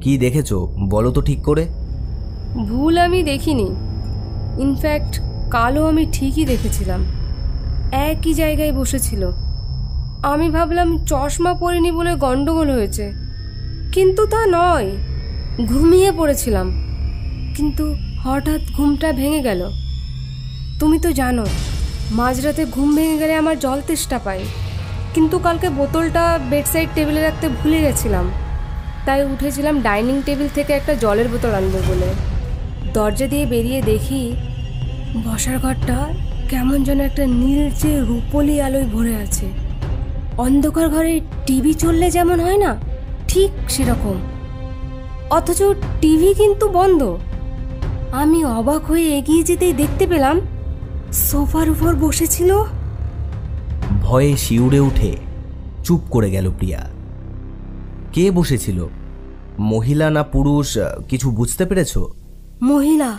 কি দেখেছো বলো তো ঠিক করে। ভুল আমি দেখিনি, ইনফ্যাক্ট কালও আমি ঠিকই দেখেছিলাম। একই জায়গায় বসেছিল। আমি ভাবলাম চশমা পরিনি বলে গন্ডগোল হয়েছে, কিন্তু তা নয়। ঘুমিয়ে পড়েছিলাম, কিন্তু হঠাৎ ঘুমটা ভেঙে গেল। তুমি তো জানো মাঝরাতে ঘুম ভেঙে গেলে আমার জল তেষ্টা পায়, কিন্তু কালকে বোতলটা বেডসাইড টেবিলে রাখতে ভুলে গেছিলাম। তাই উঠেছিলাম ডাইনিং টেবিল থেকে একটা জলের বোতল আনবো বলে। দরজা দিয়ে বেরিয়ে দেখি বসার ঘরটা কেমন যেন একটা নীলচে রূপলি আলোয় ভরে আছে। অন্ধকার ঘরে টিভি চললে যেমন হয় না, ঠিক সেরকম। অথচ টিভি কিন্তু বন্ধ। আমি অবাক হয়ে এগিয়ে যেতেই দেখতে পেলাম সোফার উপর বসেছিল। ভয়ে শিউরে উঠে চুপ করে গেল প্রিয়া। কে বসেছিল? মহিলা না পুরুষ কিছু বুঝতে পেরেছো? মহিলা।